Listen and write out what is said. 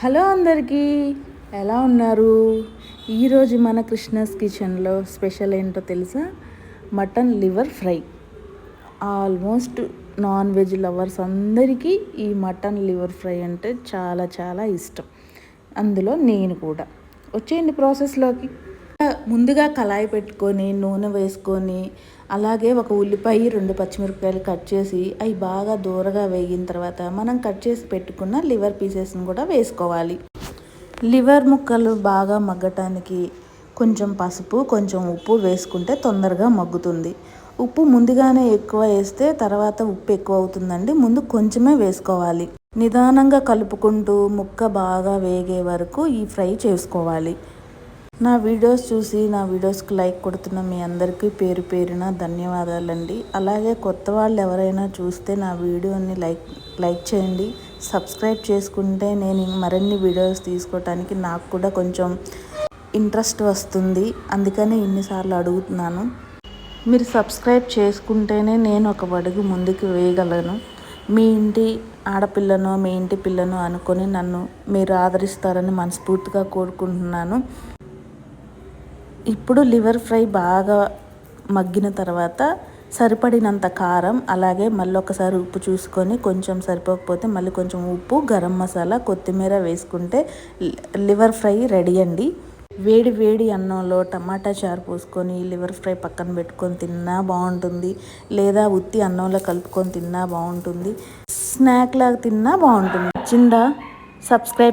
Hello అందరికీ, ఎలా ఉన్నారు? ఈరోజు మన కృష్ణాస్ కిచెన్లో స్పెషల్ ఏంటో తెలుసా? Mutton liver fry. Almost non veg lovers అందరికీ ఈ మటన్ లివర్ ఫ్రై అంటే చాలా చాలా ఇష్టం. అందులో నేను కూడా. వచ్చేయండి ప్రాసెస్లోకి. ముందుగా కళాయి పెట్టుకొని నూనె వేసుకొని, అలాగే ఒక ఉల్లిపాయ 2 పచ్చిమిరపకాయలు కట్ చేసి అవి బాగా దూరగా వేగిన తర్వాత మనం కట్ చేసి పెట్టుకున్న లివర్ పీసెస్ని కూడా వేసుకోవాలి. లివర్ ముక్కలు బాగా మగ్గటానికి కొంచెం పసుపు, కొంచెం ఉప్పు వేసుకుంటే తొందరగా మగ్గుతుంది. ఉప్పు ముందుగానే ఎక్కువ వేస్తే తర్వాత ఉప్పు ఎక్కువ అవుతుందండి. ముందు కొంచెమే వేసుకోవాలి. నిదానంగా కలుపుకుంటూ ముక్క బాగా వేగే వరకు ఈ ఫ్రై చేసుకోవాలి. నా వీడియోస్ చూసి నా వీడియోస్కి లైక్ కొడుతున్న మీ అందరికీ పేరు పేరున ధన్యవాదాలండి. అలాగే కొత్త వాళ్ళు ఎవరైనా చూస్తే నా వీడియోని లైక్ చేయండి. సబ్స్క్రైబ్ చేసుకుంటే నేను మరిన్ని వీడియోస్ తీసుకోవటానికి నాకు కూడా కొంచెం ఇంట్రెస్ట్ వస్తుంది. అందుకని ఇన్నిసార్లు అడుగుతున్నాను. మీరు సబ్స్క్రైబ్ చేసుకుంటేనే నేను ఒక అడుగు ముందుకు వేయగలను. మీ ఇంటి ఆడపిల్లను, మీ ఇంటి పిల్లను అనుకొని నన్ను మీరు ఆదరిస్తారని మనస్ఫూర్తిగా కోరుకుంటున్నాను. ఇప్పుడు లివర్ ఫ్రై బాగా మగ్గిన తర్వాత సరిపడినంత కారం, అలాగే మళ్ళీ ఒకసారి ఉప్పు చూసుకొని కొంచెం సరిపోకపోతే మళ్ళీ కొంచెం ఉప్పు, గరం మసాలా, కొత్తిమీర వేసుకుంటే లివర్ ఫ్రై రెడీ అండి. వేడి వేడి అన్నంలో టమాటా చారు పోసుకొని లివర్ ఫ్రై పక్కన పెట్టుకొని తిన్నా బాగుంటుంది, లేదా ఉత్తి అన్నంలో కలుపుకొని తిన్నా బాగుంటుంది, స్నాక్ లాగా తిన్నా బాగుంటుంది. చిందా సబ్స్క్రైబ్